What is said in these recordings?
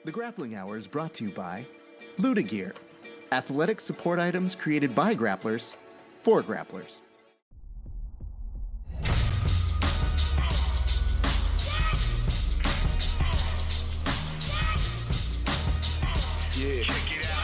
The Grappling Hour is brought to you by Ludagear, athletic support items created by grapplers for grapplers. Yeah. Check it out.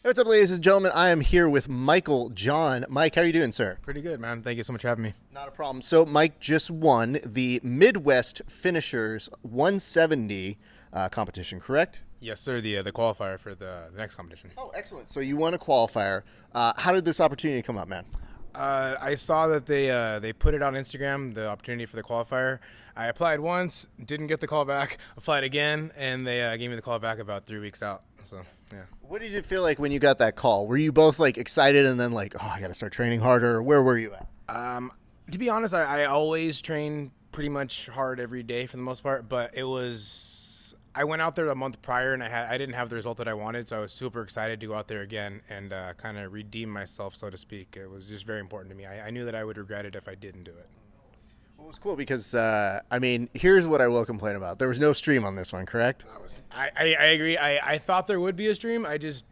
What's up, ladies and gentlemen? I am here with Michael John. Mike, how are you doing, sir? Pretty good, man. Thank you so much for having me. Not a problem. So, Mike just won the Midwest Finishers 170 competition, correct? Yes, sir. The qualifier for the next competition. Oh, excellent. So you won a qualifier. How did this opportunity come up, man? I saw that they put it on Instagram, the opportunity for the qualifier. I applied once, didn't get the call back. Applied again, and they gave me the call back about 3 weeks out. So, yeah. What did you feel like when you got that call? Were you both like excited and then like, oh, I got to start training harder? Where were you at? To be honest, I always train pretty much hard every day for the most part, but I went out there a month prior and I didn't have the result that I wanted, so I was super excited to go out there again and kind of redeem myself, so to speak. It was just very important to me. I knew that I would regret it if I didn't do it. Well, it was cool because, here's what I will complain about. There was no stream on this one, correct? I agree. I thought there would be a stream. It just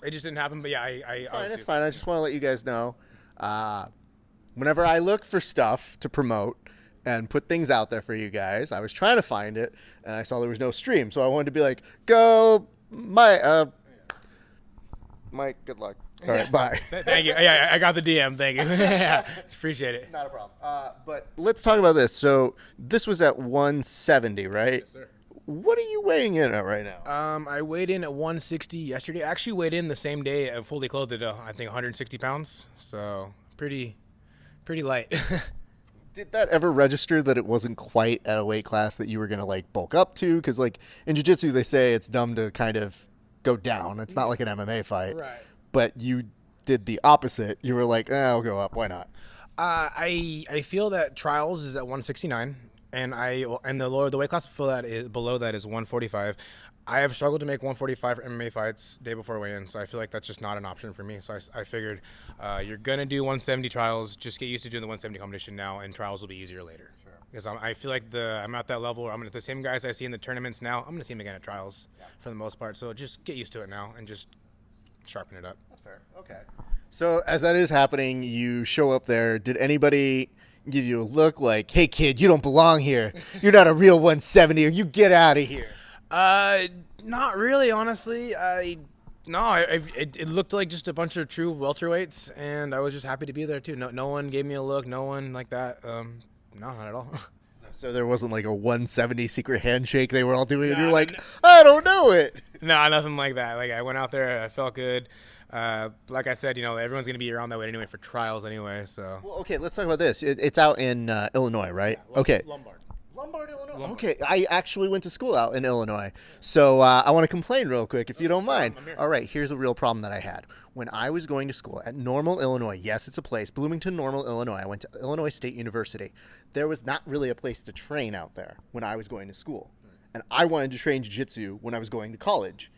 didn't happen, but yeah, It's fine. I just want to let you guys know. Whenever I look for stuff to promote and put things out there for you guys, I was trying to find it, and I saw there was no stream. So I wanted to be like, go, Mike, good luck. All right, bye. Thank you. Yeah, I got the DM. Thank you. Yeah, appreciate it. Not a problem. But let's talk about this. So this was at 170, right? Yes, sir. What are you weighing in at right now? I weighed in at 160 yesterday. I actually weighed in the same day, fully clothed at, I think, 160 pounds. So pretty light. Did that ever register that it wasn't quite at a weight class that you were going to like bulk up to? Because like in jiu-jitsu, they say it's dumb to kind of go down. It's not like an MMA fight. Right. But you did the opposite. You were like, I'll go up. Why not? I feel that trials is at 169, and the weight class below that is 145. I have struggled to make 145 for MMA fights day before weigh-in, so I feel like that's just not an option for me. So I figured you're going to do 170 trials, just get used to doing the 170 competition now, and trials will be easier later. Sure. Because I feel like I'm at that level where I'm the same guys I see in the tournaments now, I'm going to see them again at trials for the most part. So just get used to it now and just sharpen it up. That's fair. Okay. So as that is happening, you show up there. Did anybody give you a look like, hey, kid, you don't belong here. You're not a real 170, or you get out of here? Not really, honestly. It looked like just a bunch of true welterweights, and I was just happy to be there too. No one gave me a look. No one like that. No, not at all. So there wasn't like a 170 secret handshake they were all doing, and you're like, I don't know it. No, nothing like that. Like I went out there, I felt good. Like I said, everyone's gonna be around that way anyway for trials anyway. So. Well, okay, let's talk about this. It's out in Illinois, right? Yeah, okay. Lombard, Illinois. Lombard. Okay, I actually went to school out in Illinois, so I want to complain real quick, if you don't mind. All right, here's a real problem that I had. When I was going to school at Normal, Illinois, yes, it's a place, Bloomington, Normal, Illinois. I went to Illinois State University. There was not really a place to train out there when I was going to school. And I wanted to train jiu-jitsu when I was going to college.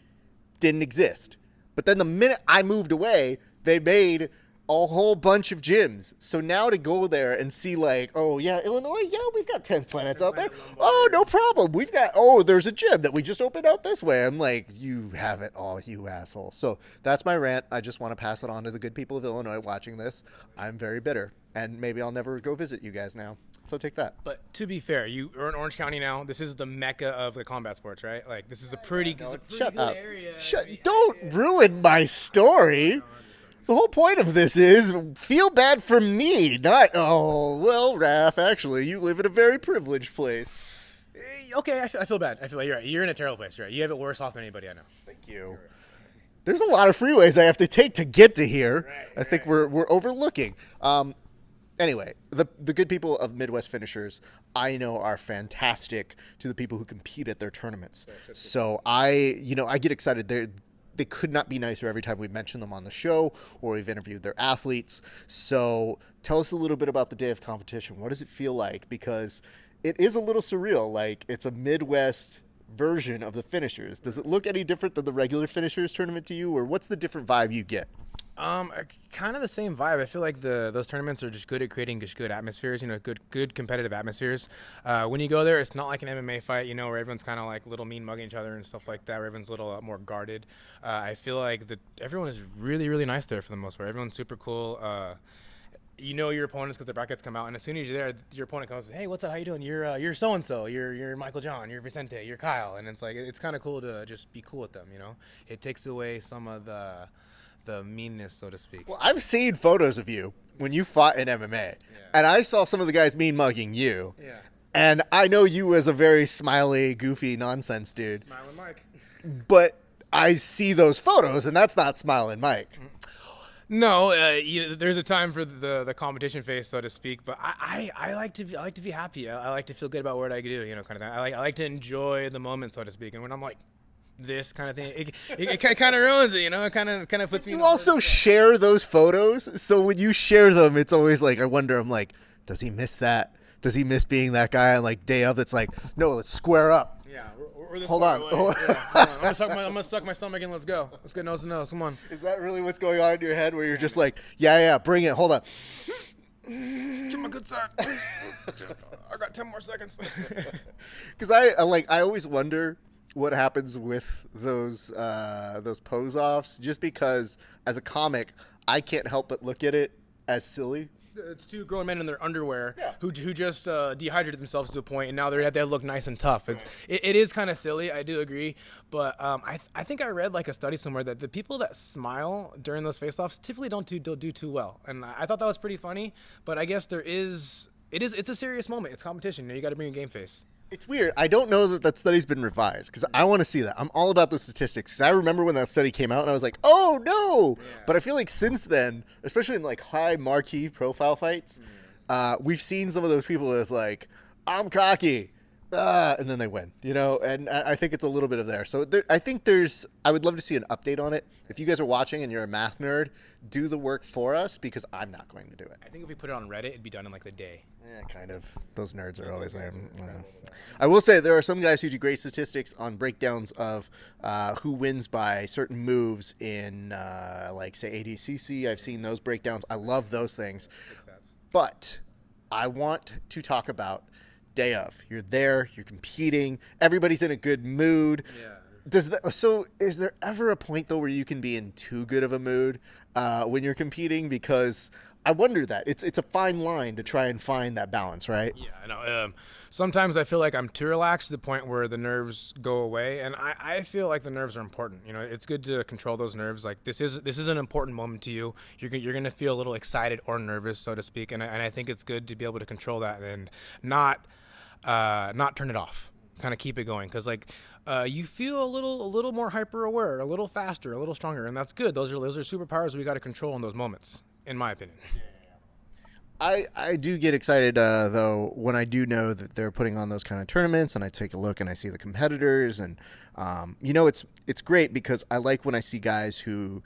Didn't exist. But then the minute I moved away, they made a whole bunch of gyms. So now to go there and see like, oh yeah, Illinois, yeah, we've got 10 planets out there. Oh, no problem. There's a gym that we just opened out this way. I'm like, you have it all, you asshole. So that's my rant. I just want to pass it on to the good people of Illinois watching this. I'm very bitter, and maybe I'll never go visit you guys now. So take that. But to be fair, you are in Orange County now. This is the mecca of the combat sports, right? Like this is a pretty Shut good up. area. Don't ruin my story. The whole point of this is feel bad for me, not, oh, well, Raph, actually, you live in a very privileged place. Okay, I feel bad. I feel like you're right. You're in a terrible place, right? You have it worse off than anybody I know. Thank you. There's a lot of freeways I have to take to get to here. I think we're overlooking. Anyway, the good people of Midwest Finishers, I know, are fantastic to the people who compete at their tournaments. So I get excited. They could not be nicer every time we mention them on the show or we've interviewed their athletes. So tell us a little bit about the day of competition. What does it feel like? Because it is a little surreal. Like, it's a Midwest version of the Finishers. Does it look any different than the regular Finishers tournament to you, or what's the different vibe you get? Kind of the same vibe. I feel like those tournaments are just good at creating just good atmospheres, good competitive atmospheres. When you go there, it's not like an MMA fight, where everyone's kind of like little mean mugging each other and stuff like that, where everyone's a little more guarded. I feel like everyone is really, really nice there for the most part. Everyone's super cool. You know your opponents because the brackets come out, and as soon as you're there, your opponent comes, "Hey, what's up? How you doing? You're so and so. You're Michael John. You're Vicente. You're Kyle." And it's like it's kind of cool to just be cool with them. It takes away some of the meanness, so to speak. Well, I've seen photos of you when you fought in MMA, and I saw some of the guys mean mugging you. Yeah. And I know you as a very smiley, goofy, nonsense dude. Smiling Mike. But I see those photos, and that's not smiling Mike. No, there's a time for the competition phase, so to speak. But I like to be happy. I like to feel good about what I do, kind of thing. I like to enjoy the moment, so to speak. And when I'm like this kind of thing, it kind of ruins it, It kind of puts me. You also share those photos, so when you share them, it's always like I wonder. I'm like, does he miss that? Does he miss being that guy on like day of? That's like, no, let's square up. Yeah, we're this Hold far on. away. Yeah, I'm gonna suck my stomach and let's go. Let's get nose to nose. Come on. Is that really what's going on in your head, where you're just like, yeah, bring it. Hold on. Get my good side. I got 10 more seconds. Because I always wonder what happens with those pose offs, just because as a comic I can't help but look at it as silly. It's two grown men in their underwear who just dehydrated themselves to a point, and now they look nice and tough. It is kind of silly, I do agree, but I think I read like a study somewhere that the people that smile during those face-offs typically don't do too well, and I thought that was pretty funny. But I guess it's a serious moment. It's competition. You got to bring your game face. It's weird. I don't know that study's been revised because I want to see that. I'm all about the statistics. 'Cause I remember when that study came out and I was like, oh, no. Yeah. But I feel like since then, especially in like high marquee profile fights, we've seen some of those people as like, I'm cocky. And then they win, and I think it's a little bit of there. So I would love to see an update on it. If you guys are watching and you're a math nerd, do the work for us because I'm not going to do it. I think if we put it on Reddit, it'd be done in like the day. Yeah, kind of. Those nerds are always there. I will say there are some guys who do great statistics on breakdowns of who wins by certain moves in, like, say, ADCC. I've seen those breakdowns. I love those things. But I want to talk about day of. You're there. You're competing. Everybody's in a good mood. Yeah. So is there ever a point, though, where you can be in too good of a mood when you're competing? Because I wonder that. It's a fine line to try and find that balance, right? Yeah, I know. Sometimes I feel like I'm too relaxed to the point where the nerves go away, and I feel like the nerves are important. It's good to control those nerves. Like this is an important moment to you. You're gonna feel a little excited or nervous, so to speak, and I think it's good to be able to control that and not turn it off. Kind of keep it going, because you feel a little more hyper aware, a little faster, a little stronger, and that's good. Those are superpowers we got to control in those moments, in my opinion. I do get excited though when I do know that they're putting on those kind of tournaments, and I take a look and I see the competitors, and it's great because I like when I see guys who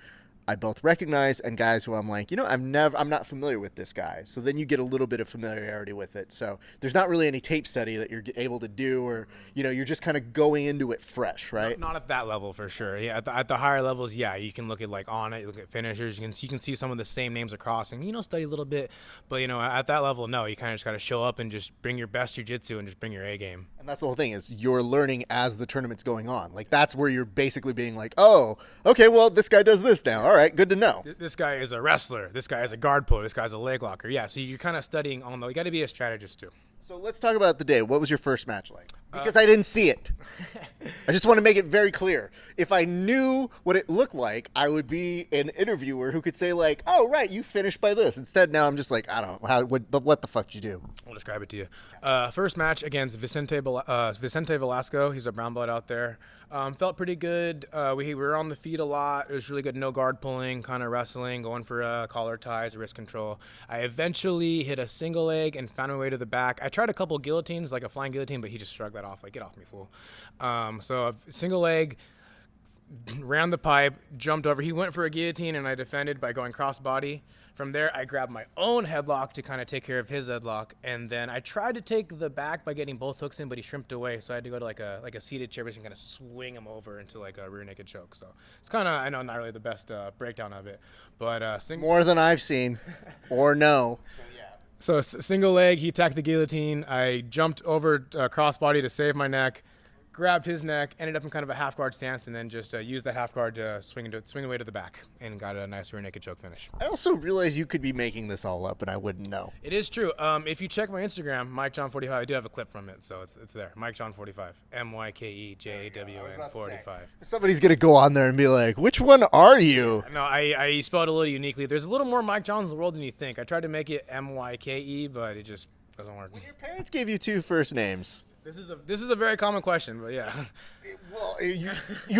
I both recognize and guys who I'm like, I'm not familiar with this guy. So then you get a little bit of familiarity with it. So there's not really any tape study that you're able to do, or, you're just kind of going into it fresh, right? Not at that level for sure. Yeah, at the higher levels, yeah, you can look at like on it, you look at finishers, you can see some of the same names across and, study a little bit. But, at that level, no, you kind of just got to show up and just bring your best jiu-jitsu and just bring your A game. And that's the whole thing is you're learning as the tournament's going on. Like that's where you're basically being like, oh, okay, well, this guy does this now. All right, good to know. This guy is a wrestler. This guy is a guard puller. This guy's a leg locker. Yeah, so you're kind of studying on you got to be a strategist too. So let's talk about the day. What was your first match like? Because I didn't see it. I just want to make it very clear. If I knew what it looked like, I would be an interviewer who could say like, "Oh, right, you finished by this." Instead, now I'm just like, I don't know what the fuck did you do? I'll describe it to you. First match against Vicente Velasco. He's a brown belt out there. Felt pretty good. We were on the feet a lot. It was really good. No guard pulling, kind of wrestling, going for collar ties, wrist control. I eventually hit a single leg and found my way to the back. I tried a couple guillotines, like a flying guillotine, but he just shrugged that off. Like, get off me, fool. So a single leg, ran the pipe, jumped over. He went for a guillotine, and I defended by going cross-body. From there, I grabbed my own headlock to kind of take care of his headlock, and then I tried to take the back by getting both hooks in, but he shrimped away, so I had to go to like a seated chair position, kind of swing him over into like a rear naked choke. So it's kind of, I know, not really the best breakdown of it, but More than I've seen, or no. So single leg, he attacked the guillotine. I jumped over crossbody to save my neck, grabbed his neck, ended up in kind of a half guard stance, and then just used that half guard to swing away to the back and got a nice rear naked choke finish. I also realize you could be making this all up, and I wouldn't know. It is true. If you check my Instagram, MikeJohn45, I do have a clip from it, so it's there. MikeJohn45, MykeJawn 45. Somebody's gonna go on there and be like, "Which one are you?" No, I spelled it a little uniquely. There's a little more Mike Johns in the world than you think. I tried to make it MYKE, but it just doesn't work. Your parents gave you two first names. This is a very common question, but yeah. Well, you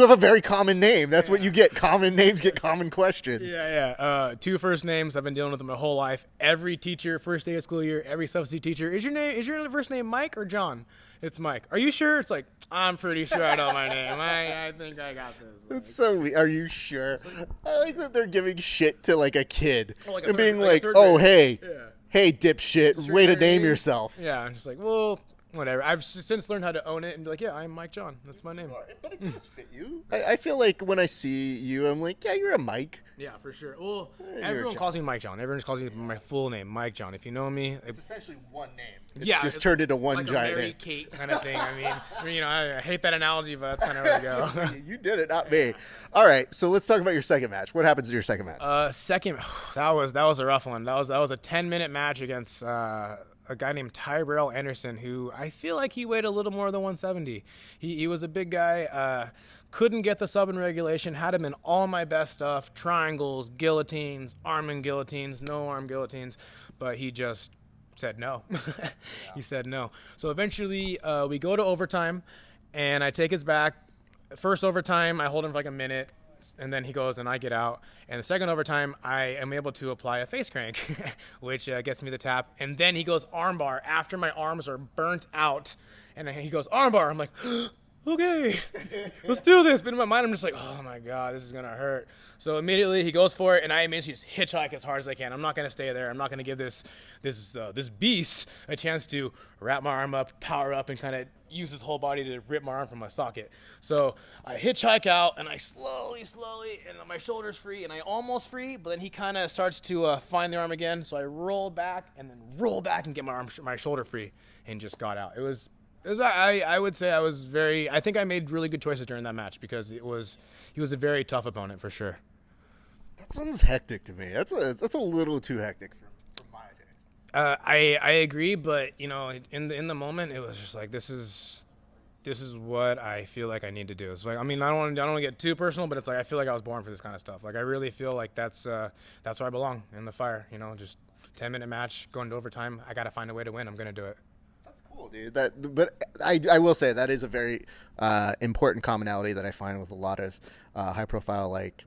have a very common name. That's what you get. Common names get common questions. Yeah. Two first names. I've been dealing with them my whole life. Every teacher, first day of school year, every substitute teacher. Is your first name Mike or John? It's Mike. Are you sure? It's like, I'm pretty sure I know my name. I think I got this. That's so weird. Are you sure? I like that they're giving shit to like a kid like and being like, "Oh, hey, hey, dipshit, way to name name? yourself." Yeah, I'm just like, well, whatever. I've since learned how to own it and be like, yeah, I'm Mike John. That's my name. But it does fit you. I feel like when I see you, I'm like, yeah, you're a Mike. Yeah, for sure. Well, everyone calls me Mike John. Everyone just calls me my full name, Mike John. If you know me, It's essentially one name. It's yeah, just turned into one like giant a Mary name. Kate kind of thing. I mean, I hate that analogy, but that's kind of where we go. You did it, not me. All right, so let's talk about your second match. What happens in your second match? Second, that was a rough one. That was a 10-minute match against a guy named Tyrell Anderson, who I feel like he weighed a little more than 170. He was a big guy. Couldn't get the sub in regulation. Had him in all my best stuff: triangles, guillotines, arm and guillotines, no arm guillotines, but he just said no. He said no. So eventually we go to overtime, and I take his back. First overtime, I hold him for like a minute, and then he goes and I get out. And the second overtime, I am able to apply a face crank, which gets me the tap. And then he goes armbar after my arms are burnt out. And he goes armbar. I'm like, okay, let's do this. But in my mind, I'm just like, oh my God, this is going to hurt. So immediately he goes for it, and I immediately just hitchhike as hard as I can. I'm not going to stay there. I'm not going to give this beast a chance to wrap my arm up, power up, and kind of use his whole body to rip my arm from my socket. So I hitchhike out, and I slowly, and my shoulder's free, and I almost free, but then he kind of starts to find the arm again. So I roll back and get my shoulder free, and just got out. I would say I think I made really good choices during that match because he was a very tough opponent for sure. That sounds hectic to me. That's a little too hectic for my taste. I agree, but in the moment, it was just like this is what I feel like I need to do. It's like, I mean, I don't want to get too personal, but it's like I feel like I was born for this kind of stuff. Like I really feel like that's where I belong, in the fire. Just 10-minute match going to overtime. I got to find a way to win. I'm gonna do it. That's cool, dude. But I will say that is a very important commonality that I find with a lot of high-profile like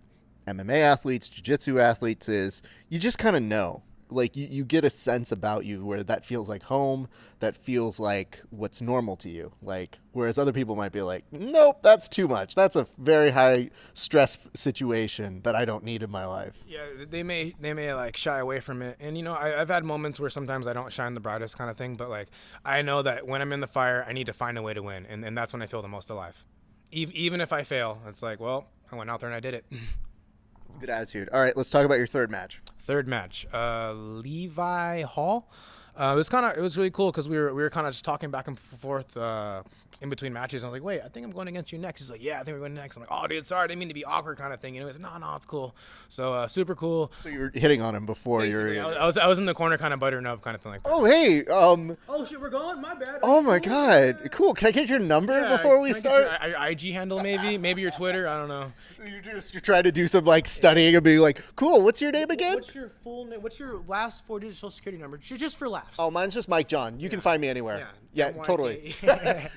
MMA athletes, jiu-jitsu athletes, is you just kind of know. Like you get a sense about you where that feels like home, that feels like what's normal to you. Like whereas other people might be like, nope, that's too much. That's a very high stress situation that I don't need in my life. Yeah, they may like shy away from it, and I've had moments where sometimes I don't shine the brightest kind of thing, but like I know that when I'm in the fire, I need to find a way to win, and that's when I feel the most alive. Even if I fail, it's like, well, I went out there and I did it. Good attitude. All right, let's talk about your third match. Third match, Levi Hall. It was really cool because we were kind of just talking back and forth in between matches. I was like, wait, I think I'm going against you next. He's like, yeah, I think we're going next. I'm like, oh, dude, sorry, I didn't mean to be awkward kind of thing. He's like, no, it's cool. So super cool. So you were hitting on him before Basically, I was in the corner kind of buttering up kind of thing like that. Oh, hey. Oh shit, we're going. My bad. Oh my God. Cool. Can I get your number before we start? Your IG handle maybe your Twitter. I don't know. You're trying to do some like studying and being like, cool. What's your name again? What's your full name? What's your last 4-digit social security number? Just for laughs. Oh, mine's just Mike John. You can find me anywhere. Yeah, MYK. totally.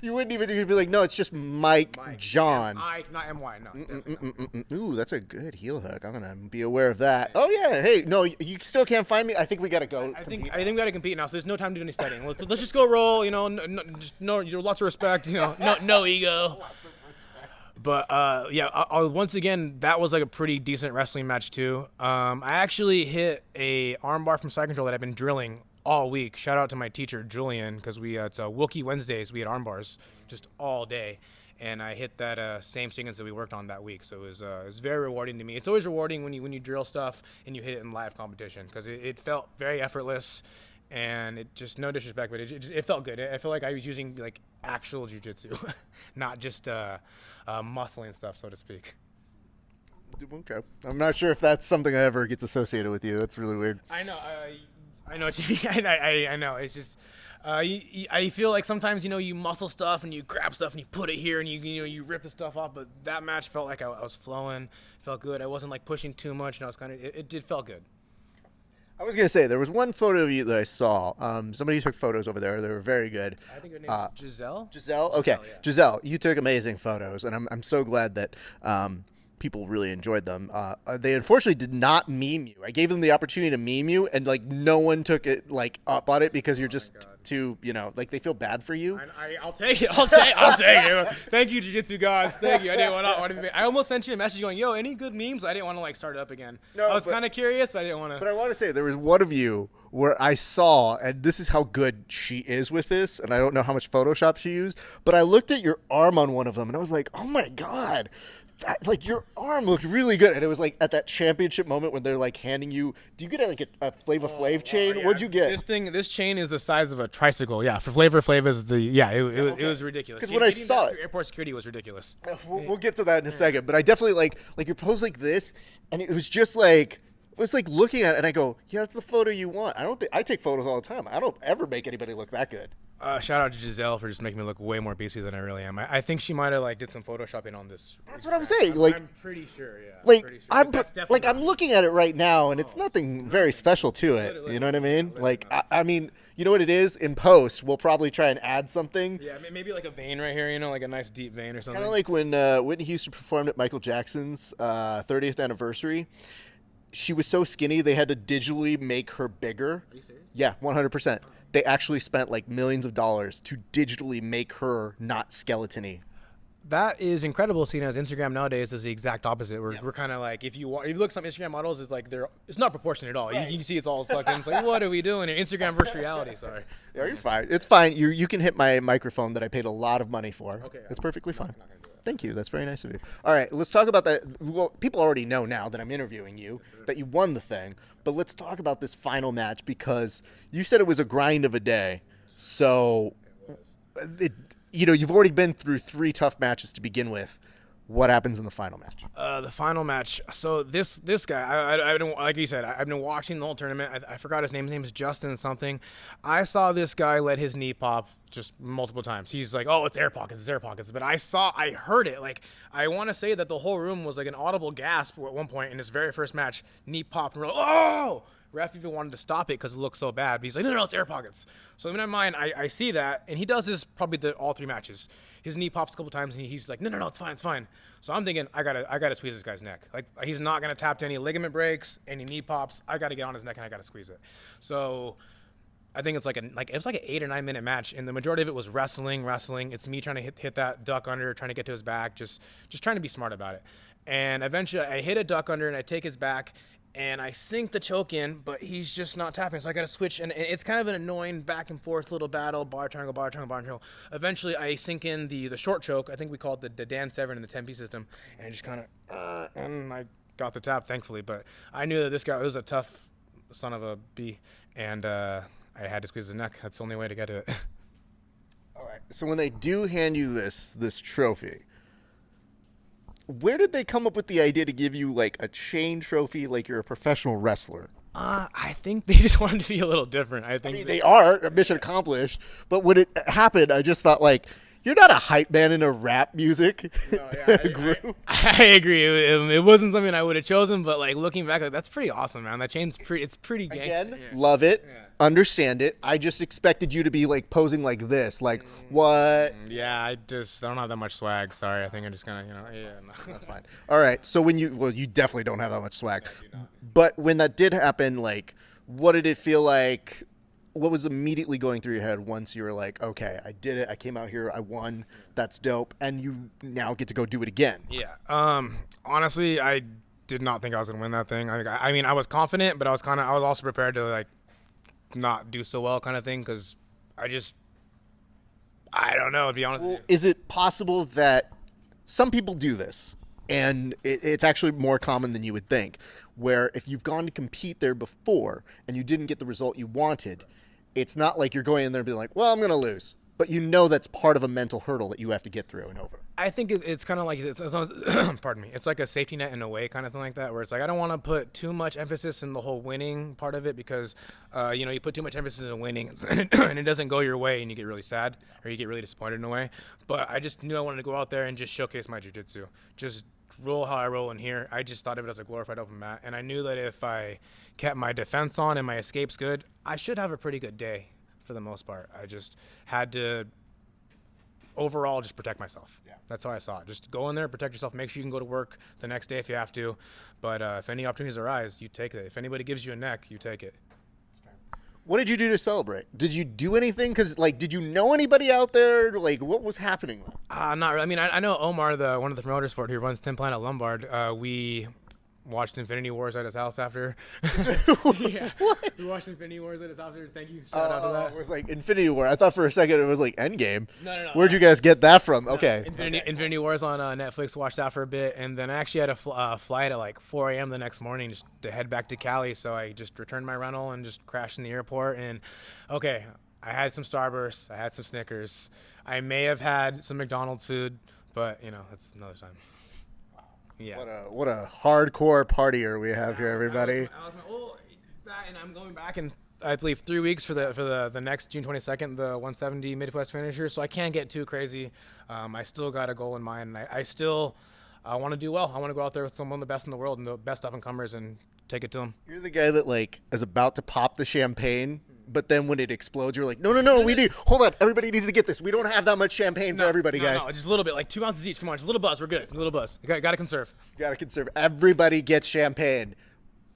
You wouldn't even. You'd be like, no, it's just Mike John. Not MY. No. Definitely not. Ooh, that's a good heel hook. I'm gonna be aware of that. Oh yeah. Hey, no, you still can't find me. I think we gotta go. I think we gotta compete now. So there's no time to do any studying. Let's just go roll. You know, lots of respect. You know, no ego. But once again, that was like a pretty decent wrestling match too. I actually hit a armbar from side control that I've been drilling all week. Shout out to my teacher Julian, because it's Wookie Wednesdays. We had armbars just all day, and I hit that same sequence that we worked on that week. So it was very rewarding to me. It's always rewarding when you drill stuff and you hit it in live competition, because it felt very effortless. And it just, no disrespect, but it felt good. I feel like I was using like actual jiu-jitsu, not just muscling stuff, so to speak. Okay. I'm not sure if that's something that ever gets associated with you. That's really weird. I know what you mean. I know. It's just I feel like sometimes you muscle stuff and you grab stuff and you put it here and you rip the stuff off. But that match felt like I was flowing, felt good. I wasn't like pushing too much, and I was kind of it did felt good. I was gonna say there was one photo of you that I saw. Somebody took photos over there. They were very good. I think her name is Giselle. Giselle. Okay, Giselle, yeah. Giselle, you took amazing photos, and I'm so glad that people really enjoyed them. They unfortunately did not meme you. I gave them the opportunity to meme you, and like no one took it like up on it because you're just too, like they feel bad for you. I'll take it. I'll take it. Thank you, Jiu-Jitsu gods. Thank you. I didn't want to. I almost sent you a message going, "Yo, any good memes?" I didn't want to like start it up again. No, I was kind of curious, but I didn't want to. But I want to say there was one of you where I saw, and this is how good she is with this, and I don't know how much Photoshop she used, but I looked at your arm on one of them, and I was like, oh my God. Like your arm looked really good, and it was like at that championship moment when they're like handing you. Do you get like a Flava Flav chain? Yeah. What'd you get? This chain is the size of a tricycle. Yeah, for Flavor Flav is it was ridiculous. Because when I saw it, airport security was ridiculous. We'll get to that in a second, but I definitely like your pose like this, and it was just like. It's like looking at it, and I go, yeah, that's the photo you want. I take photos all the time. I don't ever make anybody look that good. Shout out to Giselle for just making me look way more beastly than I really am. I think she might have like did some photoshopping on this. That's what I'm saying. Like I'm pretty sure, yeah. Like I'm looking at it right now, and it's nothing very special to it. You know what I mean? Like I mean, you know what it is? In post, we'll probably try and add something. Yeah, maybe like a vein right here. Like a nice deep vein or something. Kind of like when Whitney Houston performed at Michael Jackson's 30th anniversary. She was so skinny they had to digitally make her bigger. Are you serious? Yeah, 100%. They actually spent like millions of dollars to digitally make her not skeleton-y. That is incredible, seeing as Instagram nowadays is the exact opposite. We're kind of like, if you look at some Instagram models, it's like it's not proportionate at all. Right. You can see it's all sucked in. It's like, what are we doing? Instagram versus reality. Sorry. Yeah, you're fine. It's fine. You can hit my microphone that I paid a lot of money for. Okay. It's perfectly fine. Thank you. That's very nice of you. All right, let's talk about that. Well, people already know now that I'm interviewing you that you won the thing. But let's talk about this final match, because you said it was a grind of a day. So, you've already been through 3 tough matches to begin with. What happens in the final match? The final match. So this guy, I don't, like you said, I've been watching the whole tournament. I forgot his name. His name is Justin something. I saw this guy let his knee pop just multiple times. He's like, "Oh, it's air pockets, it's air pockets." But I heard it. Like, I want to say that the whole room was like an audible gasp at one point in his very first match. Knee popped, and we're like, "Oh!" Ref even wanted to stop it because it looked so bad. But he's like, no, it's air pockets. So in my mind, I see that, and he does this probably all 3 matches. His knee pops a couple times, and he's like, no, it's fine. So I'm thinking, I gotta squeeze this guy's neck. Like, he's not gonna tap to any ligament breaks, any knee pops. I gotta get on his neck, and I gotta squeeze it. So I think it's it was like an 8 or 9 minute match, and the majority of it was wrestling. It's me trying to hit that duck under, trying to get to his back, just trying to be smart about it. And eventually, I hit a duck under, and I take his back. And I sink the choke in, but he's just not tapping. So I got to switch. And it's kind of an annoying back and forth little battle, bar triangle, bar triangle, bar triangle. Eventually, I sink in the short choke. I think we called the Dan Severn in the 10P system. And I just kind of, and I got the tap, thankfully. But I knew that this guy was a tough son of a B. And I I had to squeeze his neck. That's the only way to get to it. All right. So when they do hand you this trophy, where did they come up with the idea to give you like a chain trophy like you're a professional wrestler? I think they just wanted to be a little different. I think They are mission accomplished, but when it happened, I just thought like, you're not a hype man in a rap music group. I agree. It wasn't something I would have chosen, but like looking back, like, that's pretty awesome, man. That chain's pretty gangster. Again, love it, understand it. I just expected you to be like posing like this, like what? Yeah, I don't have that much swag. Sorry, I think I'm just gonna, no. That's fine. All right, so you definitely don't have that much swag. But when that did happen, like, what did it feel like? What was immediately going through your head once you were like, okay, I did it. I came out here. I won. That's dope. And you now get to go do it again. Yeah. Honestly, I did not think I was going to win that thing. I mean, I was confident, but I was also prepared to like not do so well kind of thing. Cause I don't know, to be honest. Well, is it possible that some people do this and it's actually more common than you would think, where if you've gone to compete there before and you didn't get the result you wanted, it's not like you're going in there and being like, well, I'm going to lose. But you know that's part of a mental hurdle that you have to get through and over. I think it's kind of like, pardon me, it's like a safety net in a way kind of thing like that, where it's like I don't want to put too much emphasis in the whole winning part of it because, you put too much emphasis in winning and it doesn't go your way and you get really sad or you get really disappointed in a way. But I just knew I wanted to go out there and just showcase my jiu-jitsu. Just roll how I roll in here. I just thought of it as a glorified open mat. And I knew that if I kept my defense on and my escapes good, I should have a pretty good day for the most part. I just had to overall just protect myself. Yeah. That's how I saw it. Just go in there, protect yourself, make sure you can go to work the next day if you have to. But if any opportunities arise, you take it. If anybody gives you a neck, you take it. What did you do to celebrate? Did you do anything? Because, like, did you know anybody out there? Like, what was happening? Not really. I mean, I know Omar, one of the promoters for it, who runs Tim Planet Lombard. We watched Infinity Wars at his house after. Yeah. What? We watched Infinity Wars at his house after. Thank you. Shout out to that. It was like Infinity War. I thought for a second it was like Endgame. No. Where'd you guys get that from? No, okay. Infinity Wars on Netflix. Watched that for a bit, and then I actually had a flight at like 4 a.m. the next morning just to head back to Cali. So I just returned my rental and just crashed in the airport. And okay, I had some Starbursts. I had some Snickers. I may have had some McDonald's food, but that's another time. Yeah. What a hardcore partier we have here, everybody. And I'm going back in, I believe, 3 weeks for the next June 22nd, the 170 Midwest finisher. So I can't get too crazy. I still got a goal in mind, and I still want to do well. I want to go out there with some of the best in the world and the best up and comers and take it to them. You're the guy that like is about to pop the champagne, but then when it explodes, you're like, no, we do. Hold on, everybody needs to get this. We don't have that much champagne for everybody, guys. No, just a little bit, like 2 ounces each. Come on, just a little buzz. We're good. A little buzz. Got to conserve. Got to conserve. Everybody gets champagne,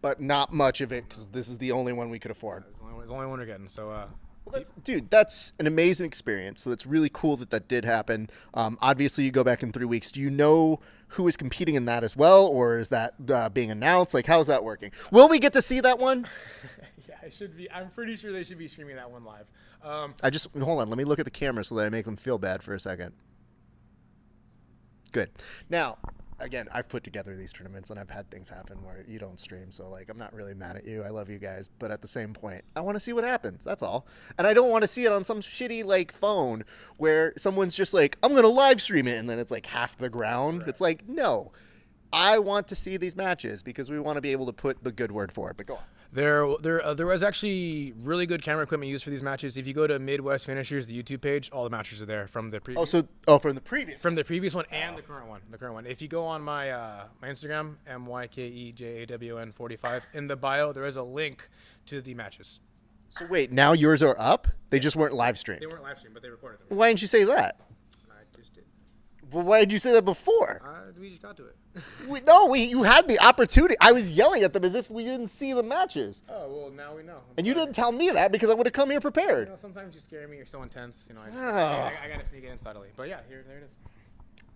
but not much of it because this is the only one we could afford. It's the only one we're getting. So, well, that's an amazing experience. So it's really cool that did happen. Obviously, you go back in 3 weeks. Do you know who is competing in that as well, or is that being announced? Like, how's that working? Will we get to see that one? It should be. I'm pretty sure they should be streaming that one live. Hold on. Let me look at the camera so that I make them feel bad for a second. Good. Now, again, I've put together these tournaments and I've had things happen where you don't stream. So like, I'm not really mad at you. I love you guys. But at the same point, I want to see what happens. That's all. And I don't want to see it on some shitty like phone where someone's just like, I'm going to live stream it. And then it's like half the ground. Right. It's like, no, I want to see these matches because we want to be able to put the good word for it. But go on. There was actually really good camera equipment used for these matches. If you go to Midwest Finishers, the YouTube page, all the matches are there from the previous. From the previous one and the current one. If you go on my my Instagram, MYKEJAWN45, in the bio there is a link to the matches. So wait, now yours are up? They just weren't live streamed. They weren't live streamed, but they recorded them. Why didn't you say that? I just did. Well, why did you say that before? We just got to it. You had the opportunity. I was yelling at them as if we didn't see the matches. Oh, well, now we know. And you didn't tell me that because I would have come here prepared. Sometimes you scare me. You're so intense. I got to sneak it in subtly. But yeah, there it is.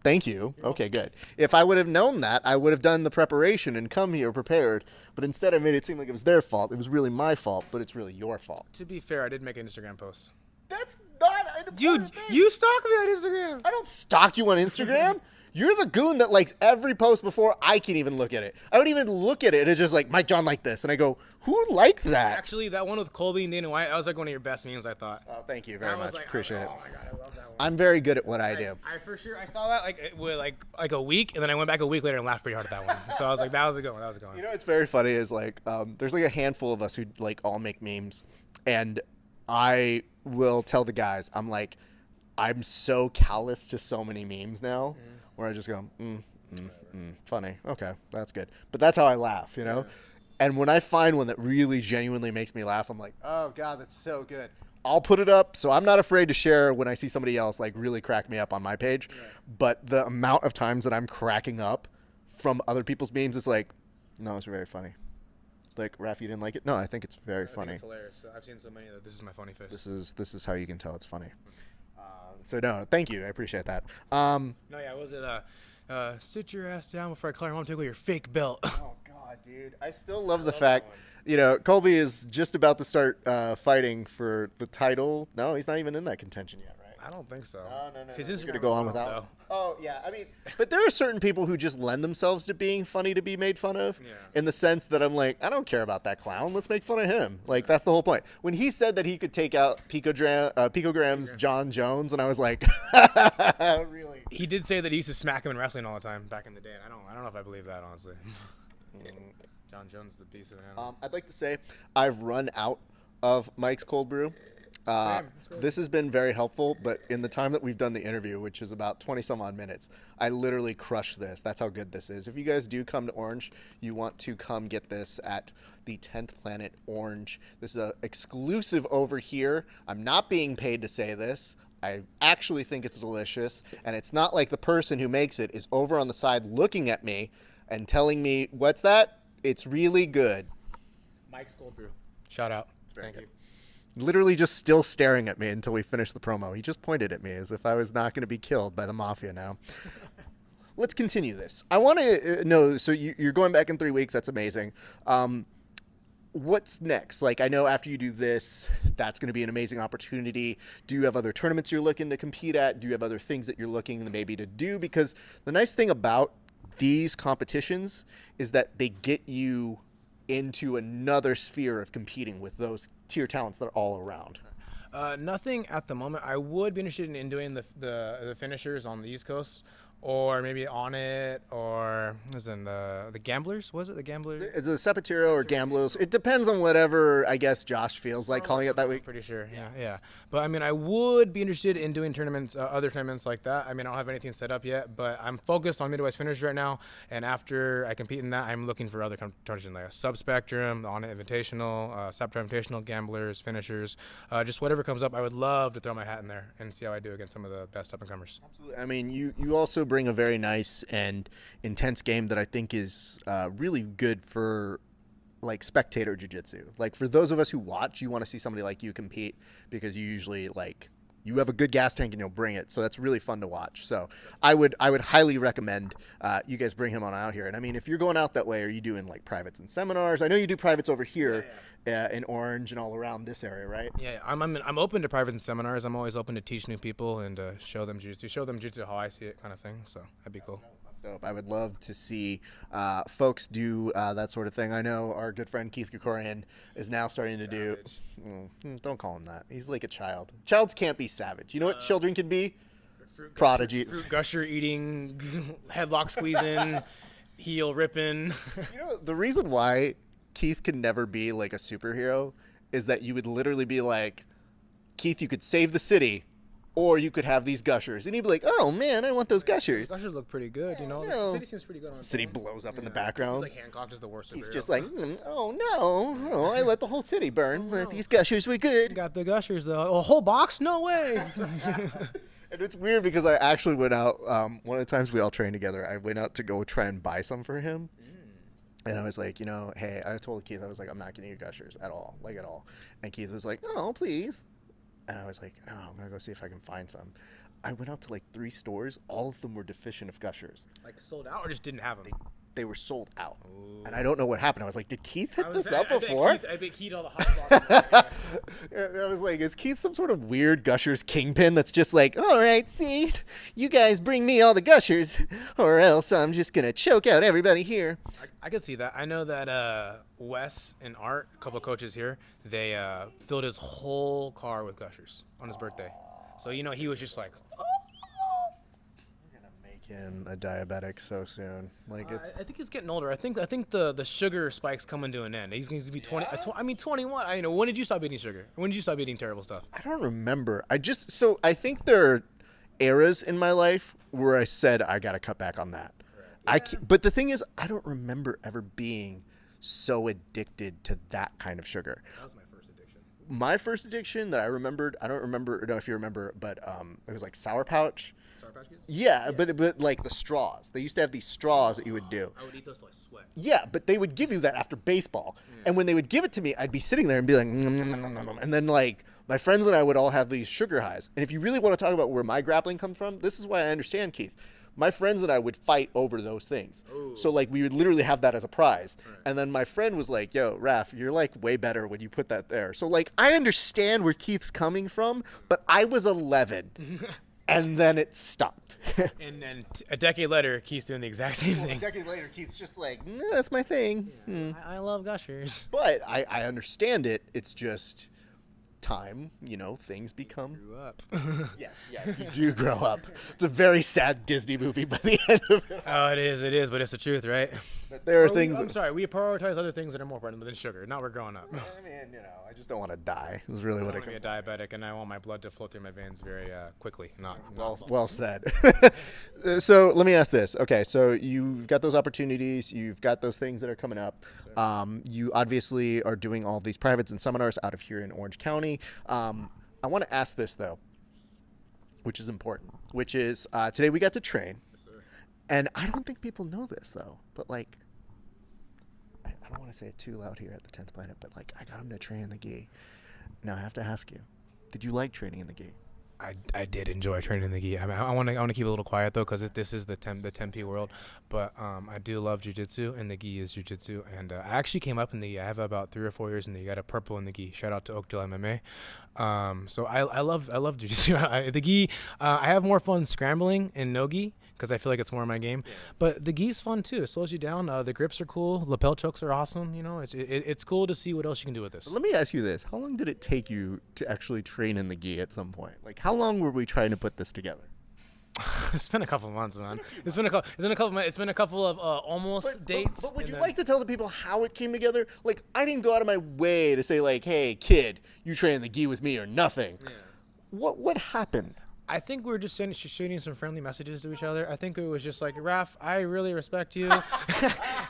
Thank you. Okay, good. If I would have known that, I would have done the preparation and come here prepared. But instead, I made it seem like it was their fault. It was really my fault, but it's really your fault. To be fair, I did make an Instagram post. That's not an important Dude, thing. you stalk me on Instagram. I don't stalk you on Instagram. You're the goon that likes every post before I can even look at it. I don't even look at it. It's just like, Mike John liked this. And I go, who liked that? Actually, that one with Colby and Dana White, that was like one of your best memes, I thought. Oh, thank you very I was much. like, Appreciate it. Oh my God, I love that one. I'm very good at what I do. I for sure, I saw that like a week, and then I went back a week later and laughed pretty hard at that one. So I was like, that was a good one. That was a good one. You know what's very funny is like there's like a handful of us who like all make memes, and I will tell the guys, I'm like, I'm so callous to so many memes now, where I just go, funny, okay, that's good, but that's how I laugh, you know. And when I find one that really genuinely makes me laugh, I'm like, oh God, that's so good. I'll put it up, so I'm not afraid to share when I see somebody else like really crack me up on my page. Right. But the amount of times that I'm cracking up from other people's memes is like, no, it's very funny. Like, Raph, you didn't like it? No, I think it's very funny. It's hilarious. I've seen so many that this is my funny face. This is how you can tell it's funny. So no, thank you, I appreciate that. No, yeah, was it sit your ass down before I call your mom to take away your fake belt? Oh God, dude, I still love the fact. You know, Colby is just about to start fighting for the title. No, he's not even in that contention yet, right? I don't think so. No. His He's Instagram gonna go on was without. though. Oh yeah, I mean, but there are certain people who just lend themselves to being funny to be made fun of. Yeah. In the sense that I'm like, I don't care about that clown. Let's make fun of him. Like that's the whole point. When he said that he could take out Picogram's John Jones, and I was like, really? He did say that he used to smack him in wrestling all the time back in the day. And I don't know if I believe that honestly. John Jones is a piece of animal. I'd like to say I've run out of Mike's Cold Brew. This has been very helpful, but in the time that we've done the interview, which is about 20 some odd minutes, I literally crushed this. That's how good this is. If you guys do come to Orange, you want to come get this at the 10th Planet Orange. This is an exclusive over here. I'm not being paid to say this. I actually think it's delicious, and it's not like the person who makes it is over on the side looking at me and telling me, what's that? It's really good. Mike's Cold Brew. Shout out. Thank you. Literally just still staring at me until we finished the promo. He just pointed at me as if I was not going to be killed by the mafia now. Let's continue this. I want to know, so you're going back in 3 weeks. That's amazing. What's next? Like, I know after you do this, that's going to be an amazing opportunity. Do you have other tournaments you're looking to compete at? Do you have other things that you're looking maybe to do? Because the nice thing about these competitions is that they get you into another sphere of competing with those tier talents that are all around. Nothing at the moment. I would be interested in doing the finishers on the East Coast, or maybe on it, or as in the Gamblers. Was it the Gamblers? The Sepatero or Gamblers. It depends on whatever I guess Josh feels like calling it that week. Pretty sure. Yeah. But I mean, I would be interested in doing tournaments, other tournaments like that. I mean, I don't have anything set up yet, but I'm focused on Midwest finishers right now. And after I compete in that, I'm looking for other competitions like a Subspectrum, the On It Invitational, September Invitational, Gamblers, finishers, just whatever comes up. I would love to throw my hat in there and see how I do against some of the best up and comers. Absolutely. I mean, you also bring a very nice and intense game that I think is really good for like spectator jiu-jitsu. Like for those of us who watch, you want to see somebody like you compete because you usually like you have a good gas tank and you'll bring it. So that's really fun to watch. So I would highly recommend you guys bring him on out here. And I mean, if you're going out that way, are you doing like privates and seminars? I know you do privates over here. In Orange and all around this area, right? Yeah, I'm open to private and seminars. I'm always open to teach new people and show them jiu-jitsu how I see it, kind of thing. So that'd be cool. That's dope. I would love to see folks do that sort of thing. I know our good friend Keith Krikorian is now starting to do. Don't call him that. He's like a child. Childs can't be savage. You know what children can be? Prodigies. Fruit gusher eating, headlock squeezing, heel ripping. You know the reason why Keith can never be like a superhero is that you would literally be like, Keith, you could save the city, or you could have these gushers, and he'd be like, oh man, I want those gushers. Gushers look pretty good, you know. The city seems pretty good on its city own. blows up in the background. He's like Hancock is the worst. He's just like, oh no, I let the whole city burn. These gushers were good. Got the gushers though. A whole box? No way. And it's weird because I actually went out. One of the times we all trained together, I went out to go try and buy some for him. And I was like, you know, hey, I told Keith, I was like, I'm not getting you gushers at all, like at all. And Keith was like, oh, please. And I was like, no, I'm going to go see if I can find some. I went out to like 3 stores. All of them were deficient of gushers. Like sold out or just didn't have them? they were sold out. And I don't know what happened. I was like, did Keith hit this up I before? bet Keith all the hot spots. I was like, is Keith some sort of weird Gushers kingpin that's just like, all right, see, you guys bring me all the Gushers, or else I'm just going to choke out everybody here. I could see that. I know that Wes and Art, a couple of coaches here, they filled his whole car with Gushers on his birthday. So, he was just like, Him a diabetic so soon. Like it's. I think he's getting older. I think the sugar spike's coming to an end. He's going to be 20. 21. When did you stop eating sugar? When did you stop eating terrible stuff? I don't remember. I think there are eras in my life where I said I got to cut back on that. But the thing is, I don't remember ever being so addicted to that kind of sugar. That was my first addiction. My first addiction that I remembered, I don't know if you remember, but it was like Sour Pouch. Sour Patch Kids? Yeah, but like the straws. They used to have these straws that you would do. I would eat those till I sweat. Yeah, but they would give you that after baseball. And when they would give it to me, I'd be sitting there and be like, and then like my friends and I would all have these sugar highs. And if you really want to talk about where my grappling comes from, this is why I understand, Keith. My friends and I would fight over those things. Ooh. So like we would literally have that as a prize. Right. And then my friend was like, yo, Raph, you're like way better when you put that there. So like I understand where Keith's coming from, but I was 11. And then it stopped. And then a decade later, Keith's doing the exact same thing. A decade later, Keith's just like, that's my thing. Yeah, I love Gushers. But I understand it. It's just time, things become. You grew up. Yes, you do grow up. It's a very sad Disney movie by the end of it. Oh, it is, but it's the truth, right? But there are things. I'm sorry, we prioritize other things that are more important than sugar. Now we're growing up. I mean, I just don't want to die. Is really what it comes. I want to be a diabetic, and I want my blood to flow through my veins very quickly. Well said. So let me ask this. Okay, so you've got those opportunities. You've got those things that are coming up. You obviously are doing all these privates and seminars out of here in Orange County. I want to ask this though, which is important. Which is today we got to train, and I don't think people know this though. But like, I don't want to say it too loud here at the 10th Planet, but like, I got him to train in the gi. Now I have to ask you, did you like training in the gi? I did enjoy training in the gi. I want to keep it a little quiet though, because this is the Tempe world. But I do love jiu-jitsu, and the gi is jiu-jitsu. And I actually came up in the gi. I have about 3 or 4 years in the gi. I got a purple in the gi. Shout out to Oakdale MMA. So I love jiu-jitsu. The gi. I have more fun scrambling in no gi, because I feel like it's more my game. Yeah. But the gi's fun too. It slows you down. The grips are cool. Lapel chokes are awesome. It's cool to see what else you can do with this. Let me ask you this: how long did it take you to actually train in the gi at some point? Like, how long were we trying to put this together? It's been a couple of months, man. It's been a couple of almost dates. But would you like to tell the people how it came together? Like, I didn't go out of my way to say like, "Hey, kid, you train in the gi with me or nothing." Yeah. What happened? I think we were just shooting some friendly messages to each other. I think it was just like, Raph, I really respect you.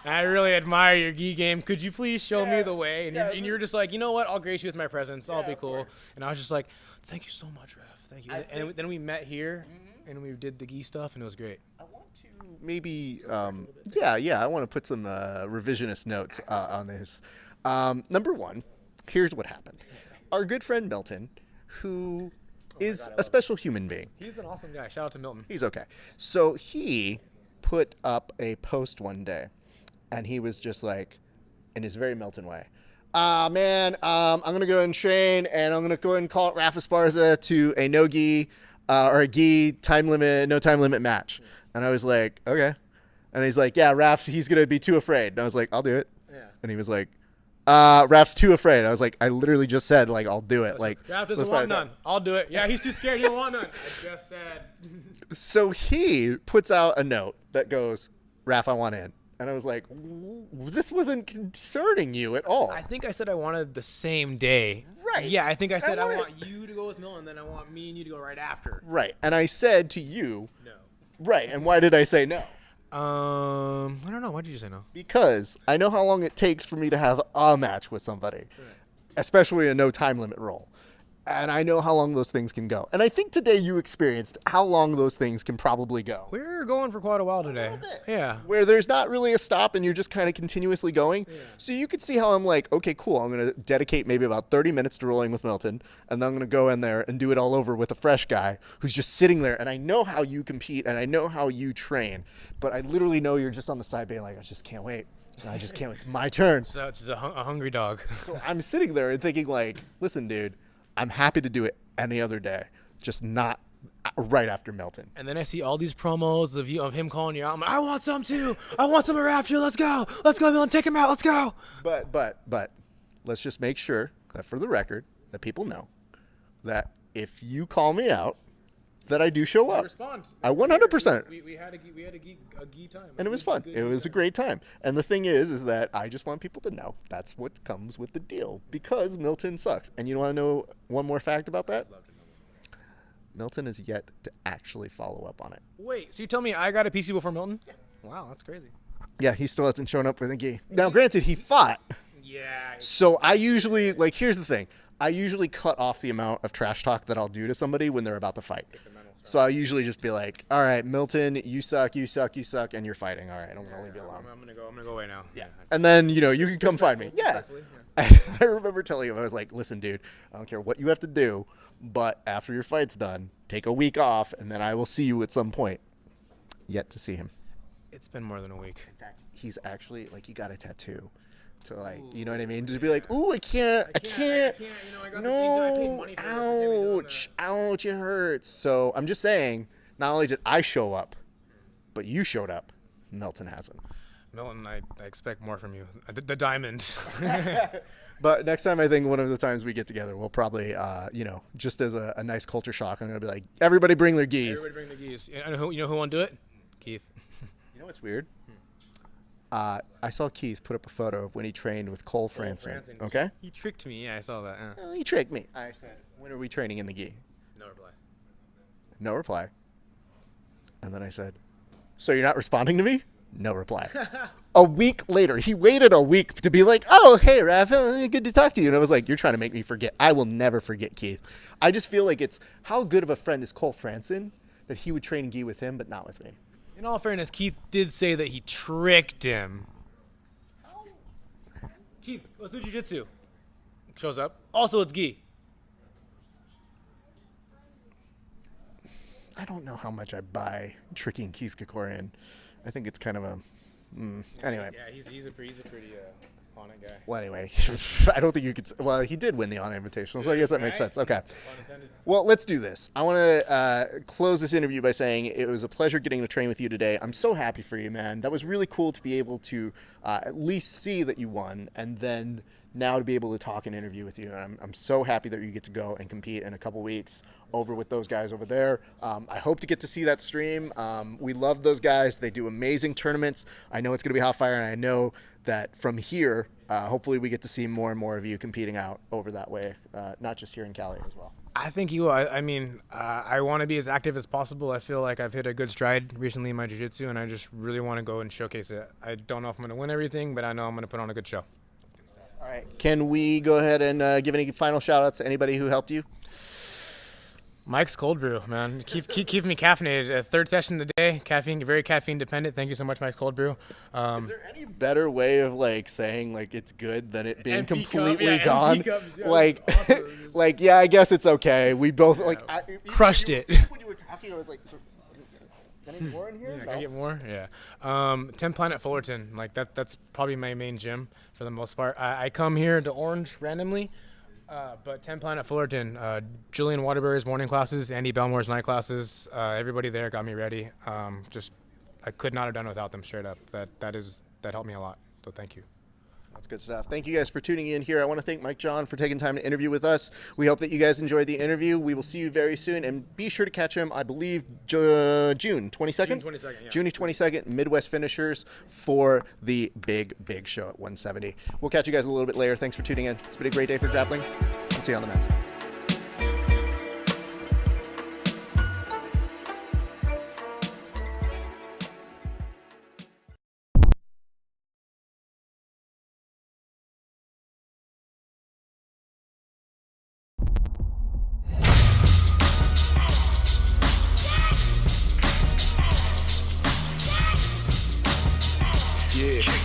I really admire your gi game. Could you please show me the way? And you're just like, you know what? I'll grace you with my presence. I'll be cool. And I was just like, thank you so much, Raph. Thank you. And then we met here, and we did the gi stuff, and it was great. I want to maybe, I want to put some revisionist notes on this. Number one, here's what happened. Our good friend Milton, who is a special human being. He's an awesome guy. Shout out to Milton. He's okay. So he put up a post one day, and he was just like, in his very Milton way, man, I'm going to go and train, and I'm going to go ahead and call it Raph Esparza to a no-gi or a gi no time limit match. And I was like, okay. And he's like, yeah, Raph, he's going to be too afraid. And I was like, I'll do it. Yeah. And he was like, Raph's too afraid. I was like, I literally just said, like, I'll do it. Like, Raph doesn't want none. I'll do it. Yeah, he's too scared. He don't want none. I just said. So he puts out a note that goes, Raph, I want in. And I was like, this wasn't concerning you at all. I think I said I wanted the same day. Right. Yeah, I think I said I want you to go with Milton, and then I want me and you to go right after. Right. And I said to you. No. Right. And why did I say no? I don't know. Why did you say no? Because I know how long it takes for me to have a match with somebody, especially a no time limit role. And I know how long those things can go. And I think today you experienced how long those things can probably go. We're going for quite a while today. Yeah. Where there's not really a stop and you're just kind of continuously going. Yeah. So you could see how I'm like, okay, cool. I'm going to dedicate maybe about 30 minutes to rolling with Milton. And then I'm going to go in there and do it all over with a fresh guy who's just sitting there. And I know how you compete and I know how you train. But I literally know you're just on the side being like, I just can't wait. I just can't wait. It's my turn. So it's a hungry dog. So I'm sitting there and thinking like, listen, dude, I'm happy to do it any other day, just not right after Milton. And then I see all these promos of him calling you out. I'm like, I want some too. I want some after. Let's go, Milton. Take him out. Let's go. But let's just make sure that for the record that people know that if you call me out, that I do show up. I 100%. We had a gee time. And it was fun. It was a great time. And the thing is that I just want people to know that's what comes with the deal because Milton sucks. And you want to know one more fact about that? Milton is yet to actually follow up on it. Wait, so you tell me I got a PC before Milton? Yeah. Wow, that's crazy. Yeah, he still hasn't shown up for the gi. Now, granted, he fought. Yeah. So I usually, here's the thing. I usually cut off the amount of trash talk that I'll do to somebody when they're about to fight. So I'll usually just be like, all right, Milton, you suck, and you're fighting. All right, I'm going to leave you alone. I'm going to go away now. Yeah. And then, you can come find me. Yeah. I remember telling him, I was like, listen, dude, I don't care what you have to do, but after your fight's done, take a week off, and then I will see you at some point. Yet to see him. It's been more than a week. In fact, he's actually, he got a tattoo. To you know what I mean? To be like, ooh, I can't. No, ouch, it hurts. So I'm just saying, not only did I show up, but you showed up. Milton hasn't. Milton, I expect more from you. The diamond. But next time, I think one of the times we get together, we'll probably, just as a nice culture shock, I'm going to be like, everybody bring their gis. Everybody bring their gis. You know who won't do it? Keith. You know what's weird? I saw Keith put up a photo of when he trained with Cole Franson. Okay? He tricked me. Yeah, I saw that. Well, he tricked me. I said, when are we training in the gi? No reply. And then I said, so you're not responding to me? No reply. A week later, he waited a week to be like, oh, hey, Raph, good to talk to you. And I was like, you're trying to make me forget. I will never forget Keith. I just feel like it's how good of a friend is Cole Franson that he would train gi with him, but not with me. In all fairness, Keith did say that he tricked him. Keith, let's do jiu-jitsu. Shows up. Also, it's gi. I don't know how much I buy tricking Keith Krikorian. I think it's kind of a... Anyway. Yeah, he's a pretty on it guy. Well, anyway, I don't think you could... Well, he did win the On Invitational, so I guess that makes sense. Okay. Well, let's do this. I want to close this interview by saying it was a pleasure getting to train with you today. I'm so happy for you, man. That was really cool to be able to at least see that you won, and then now to be able to talk and interview with you. And I'm so happy that you get to go and compete in a couple weeks over with those guys over there. I hope to get to see that stream. We love those guys. They do amazing tournaments. I know it's going to be hot fire, and I know that from here, hopefully we get to see more and more of you competing out over that way, not just here in Cali as well. I think you will. I want to be as active as possible. I feel like I've hit a good stride recently in my jiu-jitsu, and I just really want to go and showcase it. I don't know if I'm going to win everything, but I know I'm going to put on a good show. All right. Can we go ahead and give any final shout-outs to anybody who helped you? Mike's Cold Brew, man. Keep me caffeinated. Third session of the day, very caffeine dependent. Thank you so much, Mike's Cold Brew. Is there any better way of saying it's good than it being empty completely cup, gone? Cups, yeah, awesome. Yeah, I guess it's okay. We both crushed it. When you were talking, I was like, any more in here? Yeah, can I get more? Yeah. 10 Planet Fullerton. That's probably my main gym for the most part. I come here to Orange randomly. But 10 Planet Fullerton, Julian Waterbury's morning classes, Andy Belmore's night classes, everybody there got me ready. I could not have done without them, straight up. That helped me a lot. So thank you. That's good stuff. Thank you guys for tuning in here. I want to thank Mike John for taking time to interview with us. We hope that you guys enjoyed the interview. We will see you very soon, and be sure to catch him, I believe, June 22nd? June 22nd, yeah. June 22nd, Midwest Finishers for the big show at 170. We'll catch you guys a little bit later. Thanks for tuning in. It's been a great day for grappling. We'll see you on the mats. Yeah.